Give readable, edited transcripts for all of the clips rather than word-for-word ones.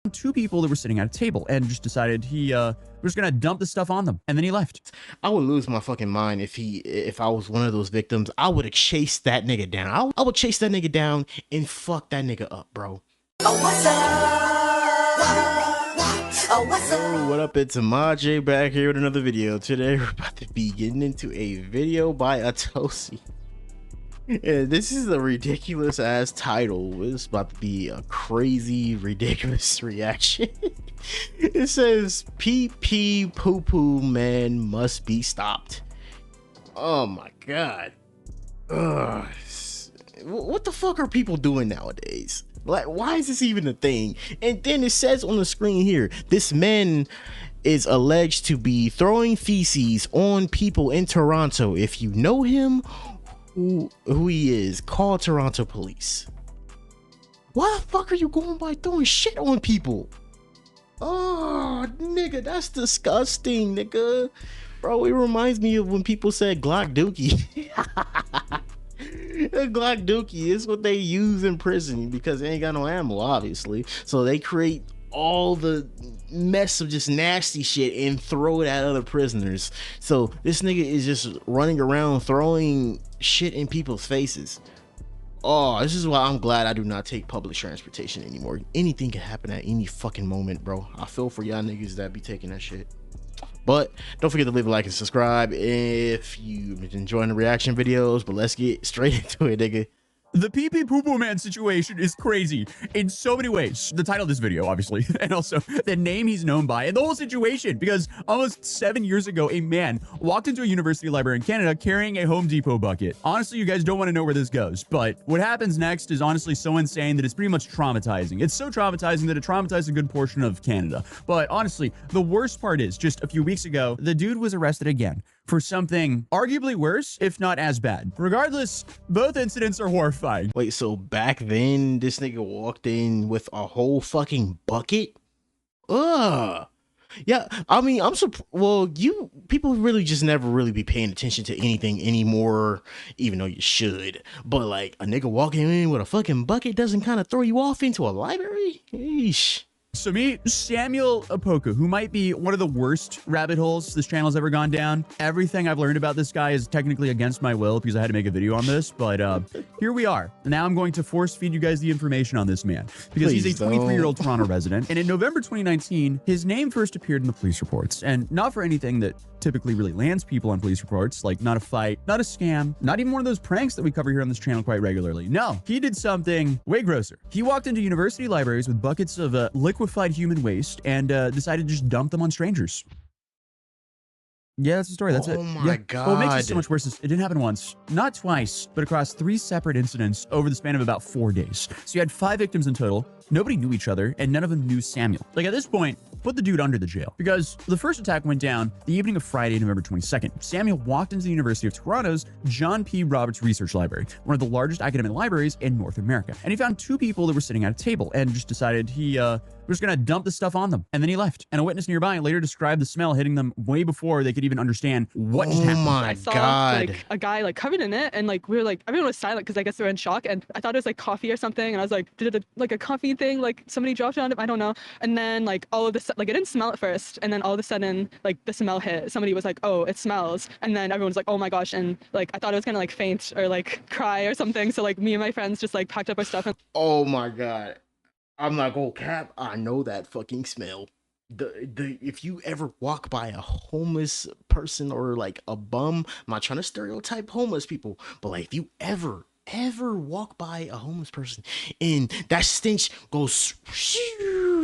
two people that were sitting at a table and just decided he was gonna dump the stuff on them, and then he left. I would lose my fucking mind if I was one of those victims. I would have chased that nigga down. I would chase that nigga down and fuck that nigga up, bro. Oh, what's up? Oh, what's up? Yo, what up? It's Maj back here with another video. Today we're about to be getting into a video by Atosi. Yeah, this is a ridiculous ass title. It's about to be a crazy, ridiculous reaction. It says Poo Poo man must be stopped. Oh my god. Ugh. What the fuck are people doing nowadays? Like, why is this even a thing? And then it says on the screen here, this man is alleged to be throwing feces on people in Toronto. If you know him, who he is, call Toronto police. Why the fuck are you going by throwing shit on people? Oh, nigga, that's disgusting, nigga. Bro, it reminds me of when people said Glock Dookie. Glock Dookie is what they use in prison because they ain't got no ammo, obviously. So they create all the mess of just nasty shit and throw it at other prisoners. So this nigga is just running around throwing shit in people's faces. Oh, this is why I'm glad I do not take public transportation anymore. Anything can happen at any fucking moment, bro. I feel for y'all niggas that be taking that shit. But don't forget to leave a like and subscribe if you've been enjoying the reaction videos. But let's get straight into it, nigga. The Poo Poo man situation is crazy in so many ways. The title of this video, obviously, and also the name he's known by, and the whole situation, because almost 7 years ago, a man walked into a university library in Canada carrying a Home Depot bucket. Honestly, you guys don't want to know where this goes, but what happens next is honestly so insane that it's pretty much traumatizing. It's so traumatizing that it traumatized a good portion of Canada. But honestly, the worst part is just a few weeks ago, the dude was arrested again for something arguably worse, if not as bad. Regardless, both incidents are horrifying. Wait, so back then this nigga walked in with a whole fucking bucket? Ugh. Yeah, I mean, well, you people really just never really be paying attention to anything anymore, even though you should. But like a nigga walking in with a fucking bucket doesn't kind of throw you off into a library? Eesh. So meet Samuel Opoku, who might be one of the worst rabbit holes this channel's ever gone down. Everything I've learned about this guy is technically against my will because I had to make a video on this, but here we are. Now I'm going to force feed you guys the information on this man because Please he's a 23-year-old Toronto resident. And in November 2019, his name first appeared in the police reports, and not for anything that typically really lands people on police reports, like not a fight, not a scam, not even one of those pranks that we cover here on this channel quite regularly. No, he did something way grosser. He walked into university libraries with buckets of liquefied human waste and decided to just dump them on strangers. Yeah, that's the story. That's it. Oh my God. What makes it so God. much worse is it didn't happen once, not twice, but across 3 separate incidents over the span of about 4 days. So you had 5 victims in total. Nobody knew each other, and none of them knew Samuel. Like, at this point, put the dude under the jail. Because the first attack went down the evening of Friday, November 22nd. Samuel walked into the University of Toronto's John P. Roberts Research Library, one of the largest academic libraries in North America. And he found 2 people that were sitting at a table and just decided he was gonna dump the stuff on them. And then he left. And a witness nearby later described the smell hitting them way before they could even understand what just happened. Oh my I saw God. like a guy like covered in it, and like we were like everyone was silent because I guess they were in shock, and I thought it was like coffee or something, and I was like, did it like a coffee thing like somebody dropped it on him? I don't know. And then like all of this, like it didn't smell at first, and then all of a sudden like the smell hit. Somebody was like, oh, it smells, and then everyone was like, oh my gosh, and like I thought it was gonna like faint or like cry or something. So like me and my friends just like packed up our stuff and Oh my God. I'm not gonna cap. I know that fucking smell. If you ever walk by a homeless person or like a bum, I'm not trying to stereotype homeless people, but like if you ever walk by a homeless person and that stench goes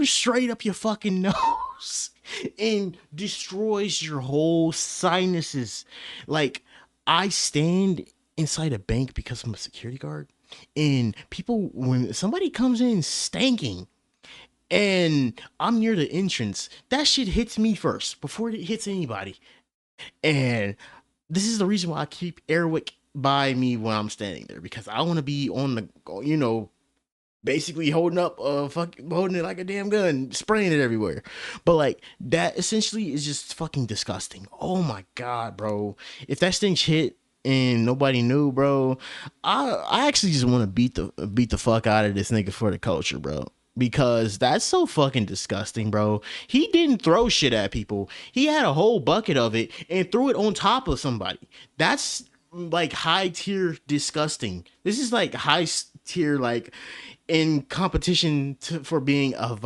straight up your fucking nose and destroys your whole sinuses. Like, I stand inside a bank because I'm a security guard, and people, when somebody comes in stanking and I'm near the entrance, that shit hits me first before it hits anybody. And this is the reason why I keep Airwick by me when I'm standing there, because I want to be on the, you know, basically holding it like a damn gun, spraying it everywhere. But like, that essentially is just fucking disgusting. Oh my God, bro. If that stench hit and nobody knew, bro, I actually just want to beat the fuck out of this nigga for the culture, bro. because that's so fucking disgusting, bro. He didn't throw shit at people. He had a whole bucket of it and threw it on top of somebody. That's like high tier disgusting. This is like high tier, like in competition for being a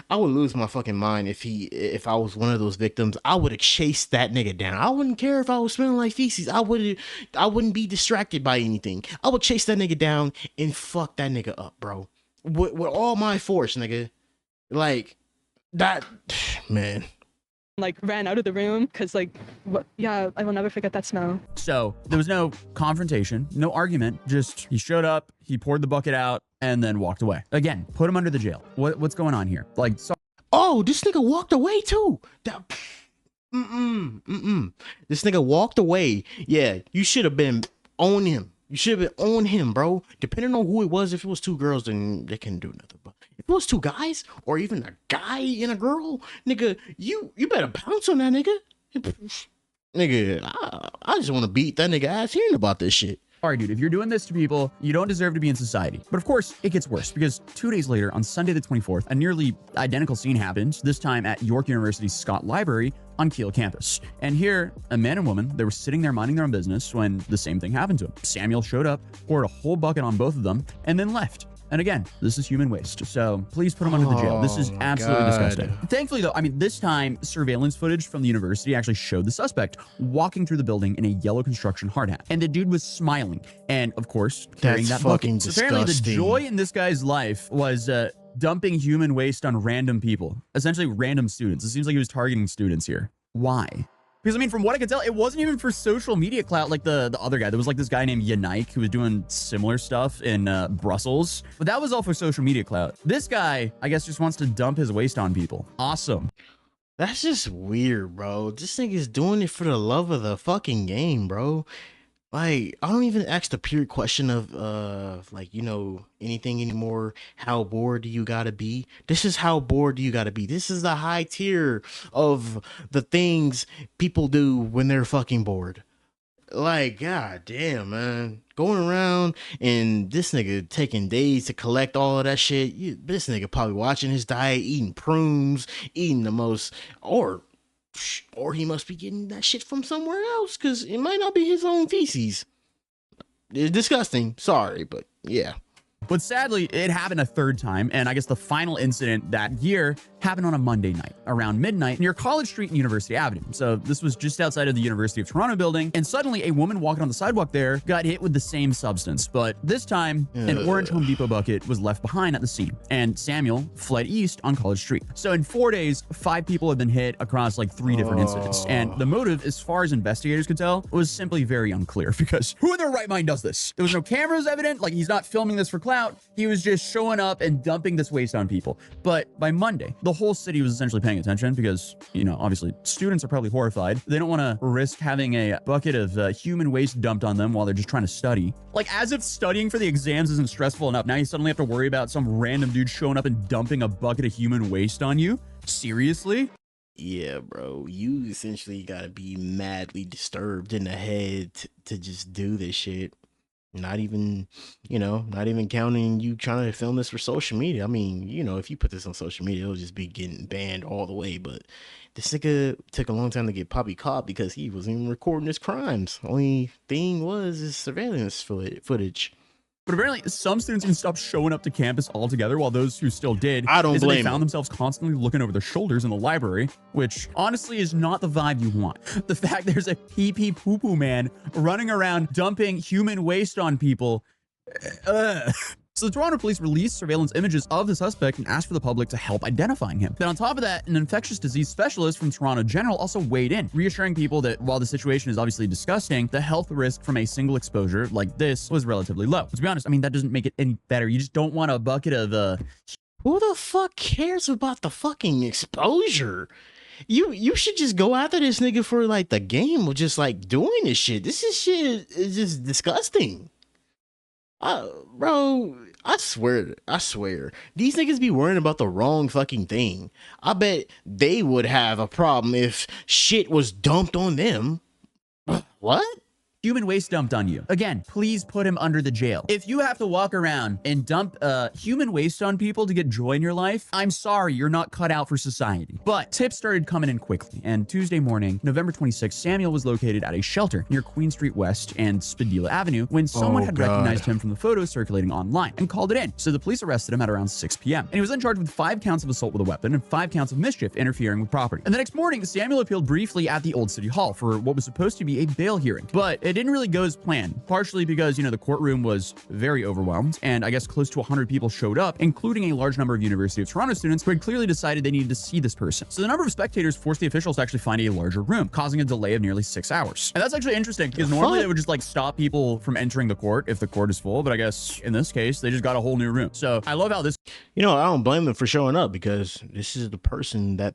I would lose my fucking mind if I was one of those victims. I would have chased that nigga down. I wouldn't care if I was smelling like feces. I wouldn't be distracted by anything. I would chase that nigga down and fuck that nigga up, bro. With all my force, nigga. Like that, man. Like ran out of the room because like yeah, I will never forget that smell. So there was no confrontation, no argument, just he showed up, he poured the bucket out and then walked away. Again, put him under the jail. What's going on here? Like, so oh, this nigga walked away too. This nigga walked away. Yeah, you should have been on him. You should have been on him, bro. Depending on who it was, if it was two girls, then they couldn't do nothing. But if it was two guys, or even a guy and a girl, nigga, you better pounce on that nigga. Nigga, I just want to beat that nigga ass hearing about this shit. All right, dude, if you're doing this to people, you don't deserve to be in society. But of course, it gets worse because 2 days later, on Sunday the 24th, a nearly identical scene happened, this time at York University's Scott Library on Kiel campus. And here, a man and woman, they were sitting there minding their own business when the same thing happened to them. Samuel showed up, poured a whole bucket on both of them, and then left. And again, this is human waste. So please put him under the jail. This is absolutely disgusting. Thankfully, though, I mean, this time surveillance footage from the university actually showed the suspect walking through the building in a yellow construction hard hat. And the dude was smiling. And of course, carrying that bucket. So apparently the joy in this guy's life was dumping human waste on random people, essentially random students. It seems like he was targeting students here. Why? Because, I mean, from what I could tell, it wasn't even for social media clout like the other guy. There was like this guy named Yannick who was doing similar stuff in Brussels. But that was all for social media clout. This guy, I guess, just wants to dump his waste on people. Awesome. That's just weird, bro. This nigga's doing it for the love of the fucking game, bro. Like, I don't even ask the pure question of, like, you know, anything anymore. How bored do you gotta be? This is how bored do you gotta be. This is the high tier of the things people do when they're fucking bored. Like, god damn, man. Going around and this nigga taking days to collect all of that shit. This nigga probably watching his diet, eating prunes, eating the most, or he must be getting that shit from somewhere else because it might not be his own feces. It's disgusting. Sorry, but yeah. But sadly, it happened a third time, and I guess the final incident that year happened on a Monday night, around midnight, near College Street and University Avenue. So this was just outside of the University of Toronto building, and suddenly a woman walking on the sidewalk there got hit with the same substance, but this time, an orange Home Depot bucket was left behind at the scene, and Samuel fled east on College Street. So in 4 days, 5 people have been hit across like 3 different incidents, and the motive, as far as investigators could tell, was simply very unclear, because who in their right mind does this? There was no cameras evident, like he's not filming this for clout. He was just showing up and dumping this waste on people. But by Monday, the whole city was essentially paying attention because, you know, obviously students are probably horrified. They don't want to risk having a bucket of human waste dumped on them while they're just trying to study. Like, as if studying for the exams isn't stressful enough. Now you suddenly have to worry about some random dude showing up and dumping a bucket of human waste on you? Seriously? Yeah, bro. You essentially gotta be madly disturbed in the head to just do this shit. Not even, you know, not even counting you trying to film this for social media. I mean, you know, if you put this on social media, it'll just be getting banned all the way. But this nigga took a long time to get Poppy caught because he wasn't even recording his crimes. Only thing was his surveillance footage. But apparently, some students even stopped showing up to campus altogether, while those who still did, I don't blame they found themselves constantly looking over their shoulders in the library, which honestly is not the vibe you want. The fact there's a Poo Poo man running around dumping human waste on people. So the Toronto police released surveillance images of the suspect and asked for the public to help identifying him. Then on top of that, an infectious disease specialist from Toronto General also weighed in, reassuring people that while the situation is obviously disgusting, the health risk from a single exposure like this was relatively low. But to be honest, I mean, that doesn't make it any better. You just don't want a bucket of Who the fuck cares about the fucking exposure? You should just go after this nigga for like the game of just like doing this shit. This is just disgusting. Bro, I swear, these niggas be worrying about the wrong fucking thing. I bet they would have a problem if shit was dumped on them. What? human waste dumped on you. Again, please put him under the jail. If you have to walk around and dump human waste on people to get joy in your life, I'm sorry, you're not cut out for society. But tips started coming in quickly, and Tuesday morning, November 26th, Samuel was located at a shelter near Queen Street West and Spadilla Avenue when someone had recognized him from the photos circulating online and called it in. So the police arrested him at around 6 p.m. And he was then charged with 5 counts of assault with a weapon and 5 counts of mischief interfering with property. And the next morning, Samuel appealed briefly at the Old City Hall for what was supposed to be a bail hearing, but it didn't really go as planned, partially because, the courtroom was very overwhelmed, and I guess close to 100 people showed up, including a large number of University of Toronto students who had clearly decided they needed to see this person. So the number of spectators forced the officials to actually find a larger room, causing a delay of nearly 6 hours. And that's actually interesting because normally they would just stop people from entering the court if the court is full, but I guess in this case, they just got a whole new room. So I love how this... I don't blame them for showing up, because this is the person that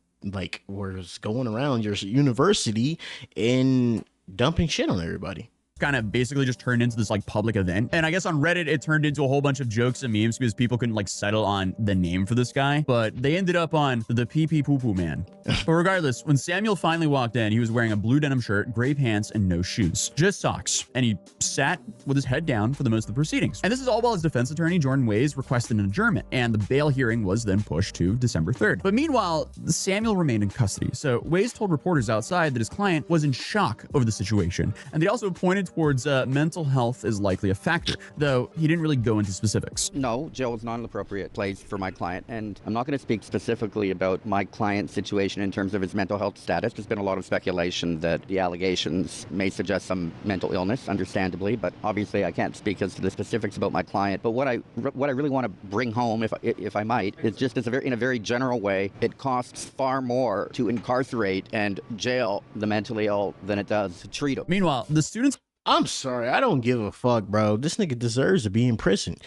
was going around your university and dumping shit on everybody. Kind of basically just turned into this public event. And I guess on Reddit, it turned into a whole bunch of jokes and memes because people couldn't settle on the name for this guy, but they ended up on the Poo Poo man. But regardless, when Samuel finally walked in, he was wearing a blue denim shirt, gray pants, and no shoes, just socks. And he sat with his head down for the most of the proceedings. And this is all while his defense attorney, Jordan Ways, requested an adjournment, and the bail hearing was then pushed to December 3rd. But meanwhile, Samuel remained in custody. So Ways told reporters outside that his client was in shock over the situation. And they also pointed towards mental health is likely a factor, though he didn't really go into specifics. No, jail is not an appropriate place for my client, and I'm not going to speak specifically about my client's situation in terms of his mental health status. There's been a lot of speculation that the allegations may suggest some mental illness, understandably, but obviously I can't speak as to the specifics about my client. But what I really want to bring home, if I might, is just in a very general way, it costs far more to incarcerate and jail the mentally ill than it does to treat them. Meanwhile, the students... I'm sorry, I don't give a fuck, bro. This nigga deserves to be in prison.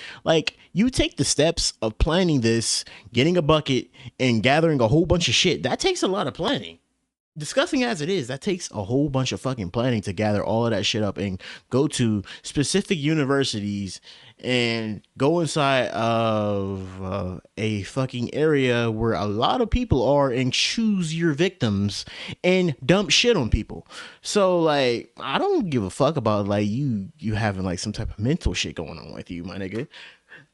You take the steps of planning this, getting a bucket, and gathering a whole bunch of shit. That takes a lot of planning. Disgusting as it is, that takes a whole bunch of fucking planning to gather all of that shit up and go to specific universities and go inside of a fucking area where a lot of people are and choose your victims and dump shit on people. So I don't give a fuck about you having some type of mental shit going on with you, my nigga.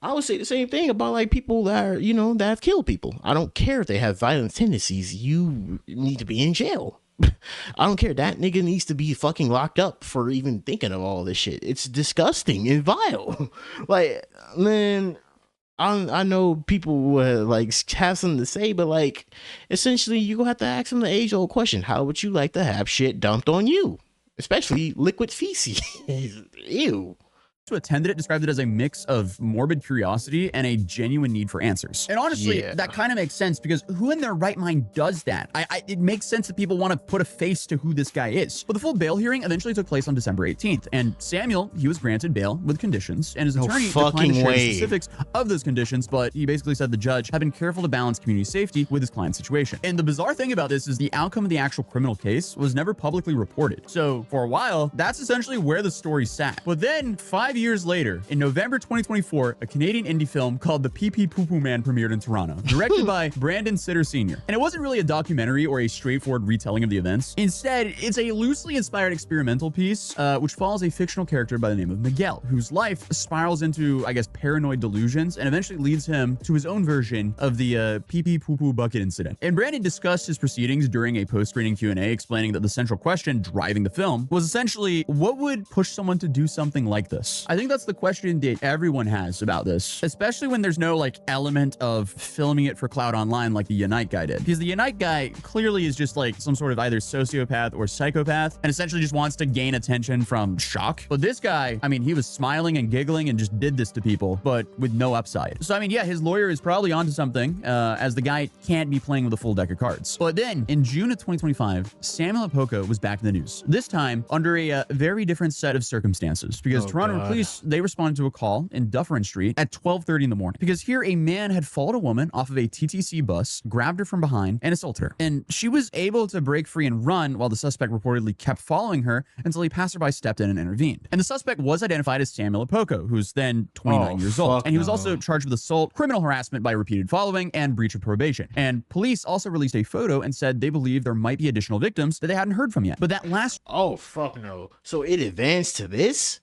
I would say the same thing about people that are, that have killed people. I don't care if they have violent tendencies. You need to be in jail. I don't care. That nigga needs to be fucking locked up for even thinking of all this shit. It's disgusting and vile. Man, I know people have something to say, but essentially you gonna have to ask them the age-old question: how would you like to have shit dumped on you, especially liquid feces? Ew. Who attended it described it as a mix of morbid curiosity and a genuine need for answers. And honestly, that kind of makes sense because who in their right mind does that? It makes sense that people want to put a face to who this guy is. But the full bail hearing eventually took place on December 18th, and Samuel, he was granted bail with conditions, and his attorney declined to share the specifics of those conditions, but he basically said the judge had been careful to balance community safety with his client's situation. And the bizarre thing about this is the outcome of the actual criminal case was never publicly reported. So for a while, that's essentially where the story sat. But then 5 years later, in November 2024, a Canadian indie film called The Poo Poo Man premiered in Toronto, directed by Brandon Sitter Sr. And it wasn't really a documentary or a straightforward retelling of the events. Instead, it's a loosely inspired experimental piece, which follows a fictional character by the name of Miguel, whose life spirals into, paranoid delusions and eventually leads him to his own version of the Poo Poo bucket incident. And Brandon discussed his proceedings during a post-screening Q&A, explaining that the central question driving the film was essentially, what would push someone to do something like this? I think that's the question that everyone has about this, especially when there's no element of filming it for clout online like the Unite guy did. Because the Unite guy clearly is just some sort of either sociopath or psychopath and essentially just wants to gain attention from shock. But this guy, he was smiling and giggling and just did this to people, but with no upside. So yeah, his lawyer is probably onto something, as the guy can't be playing with a full deck of cards. But then in June of 2025, Samuel Apoko was back in the news, this time under a very different set of circumstances, because Toronto police, they responded to a call in Dufferin Street at 12:30 in the morning because here a man had followed a woman off of a TTC bus, grabbed her from behind, and assaulted her. And she was able to break free and run while the suspect reportedly kept following her until a passerby stepped in and intervened. And the suspect was identified as Samuel Apoko, who's then 29 years old. And he was also charged with assault, criminal harassment by repeated following, and breach of probation. And police also released a photo and said they believe there might be additional victims that they hadn't heard from yet. But that last... Oh, fuck no. So it advanced to this?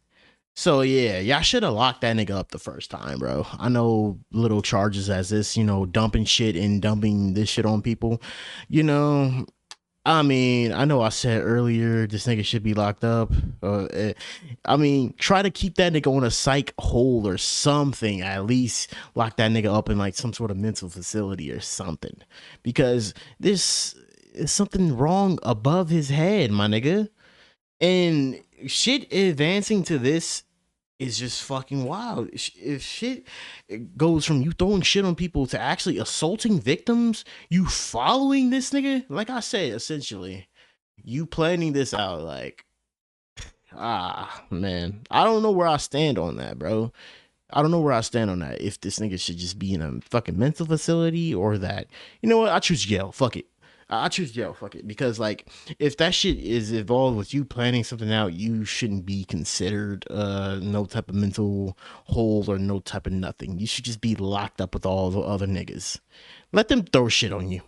So yeah, y'all should have locked that nigga up the first time, bro. I know little charges as this, you know, dumping shit and dumping this shit on people. You know, I mean, I know I said earlier this nigga should be locked up. I mean, try to keep that nigga on a psych hold or something. At least lock that nigga up in like some sort of mental facility or something. Because this is something wrong above his head, my nigga. And shit advancing to this is just fucking wild. If shit goes from you throwing shit on people to actually assaulting victims, you following this nigga, like I said, essentially, you planning this out, like, man, I don't know where I stand on that, bro. I don't know where I stand on that. If this nigga should just be in a fucking mental facility or that, you know what, I choose jail, fuck it. I choose jail, fuck it, because like if that shit is involved with you planning something out, you shouldn't be considered no type of mental hold or no type of nothing. You should just be locked up with all the other niggas. Let them throw shit on you.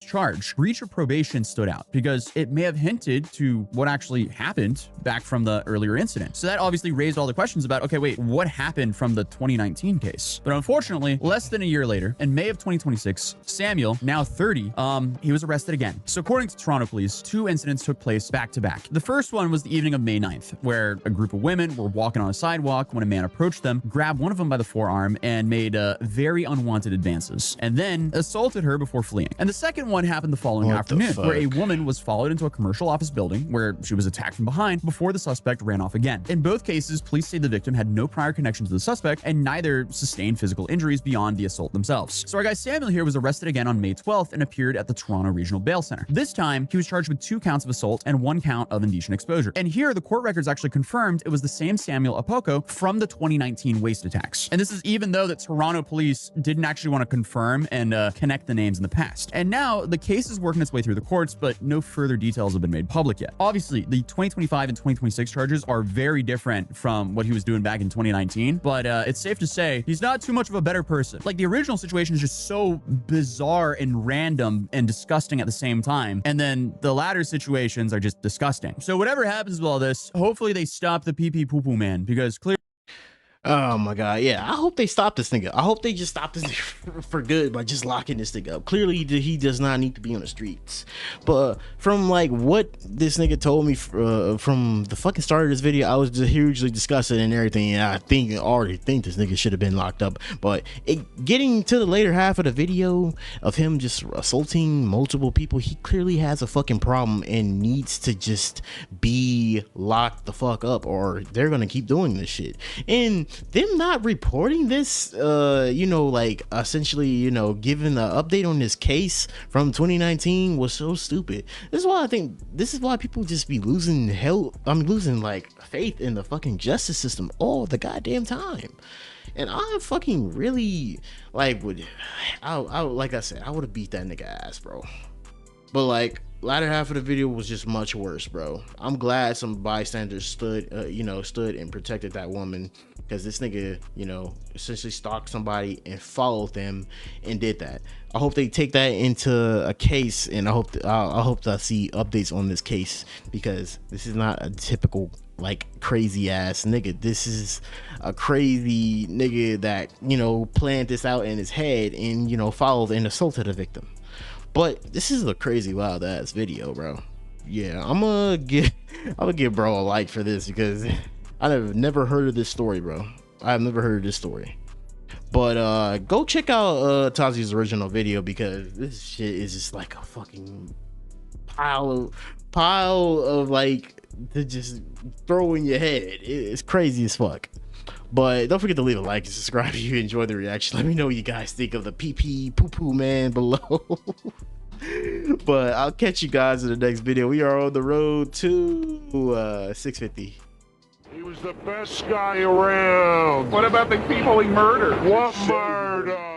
Charge, breach of probation stood out because it may have hinted to what actually happened back from the earlier incident. So that obviously raised all the questions about, okay, wait, what happened from the 2019 case? But unfortunately, less than a year later, in May of 2026, Samuel, now 30, he was arrested again. So according to Toronto police, 2 incidents took place back to back. The first one was the evening of May 9th, where a group of women were walking on a sidewalk when a man approached them, grabbed one of them by the forearm, and made very unwanted advances, and then assaulted her before fleeing. And the second one happened the following afternoon, where a woman was followed into a commercial office building where she was attacked from behind before the suspect ran off again. In both cases, police say the victim had no prior connection to the suspect and neither sustained physical injuries beyond the assault themselves. So our guy Samuel here was arrested again on May 12th and appeared at the Toronto Regional Bail Center. This time, he was charged with 2 counts of assault and 1 count of indecent exposure. And here, the court records actually confirmed it was the same Samuel Apoko from the 2019 waste attacks. And this is even though that Toronto police didn't actually want to confirm and connect the names in the past. And now, the case is working its way through the courts, but no further details have been made public yet. Obviously, the 2025 and 2026 charges are very different from what he was doing back in 2019, but it's safe to say he's not too much of a better person. Like, the original situation is just so bizarre and random and disgusting at the same time, and then the latter situations are just disgusting. So whatever happens with all this, hopefully they stop the Poo Poo man, because clearly... Oh my god, yeah, I hope they stop this nigga. I hope they just stop this nigga for good by just locking this nigga up. Clearly he does not need to be on the streets. But from like what this nigga told me from the fucking start of this video, I was just hugely disgusted and everything, and I already think this nigga should have been locked up. But getting to the later half of the video of him just assaulting multiple people, he clearly has a fucking problem and needs to just be locked the fuck up, or they're gonna keep doing this shit. And them not reporting this, you know, like essentially, you know, giving the update on this case from 2019 was so stupid. This is why people just be losing losing like faith in the fucking justice system all the goddamn time. And I fucking really like like I said, I would have beat that nigga ass, bro. But like latter half of the video was just much worse, bro. I'm glad some bystanders stood and protected that woman, because this nigga, you know, essentially stalked somebody and followed them and did that. I hope they take that into a case, and I hope to see updates on this case, because this is not a typical like crazy ass nigga. This is a crazy nigga that, you know, planned this out in his head and, you know, followed and assaulted a victim. But this is a crazy wild ass video, bro. Yeah, I'm gonna give bro a like for this, because I've never heard of this story, bro. I've never heard of this story. But go check out Tazi's original video, because this shit is just like a fucking pile of like to just throw in your head. It's crazy as fuck. But don't forget to leave a like and subscribe if you enjoy the reaction. Let me know what you guys think of the Poo Poo man below. But I'll catch you guys in the next video. We are on the road to 650. was the best guy around. What about the people he murdered? What murder?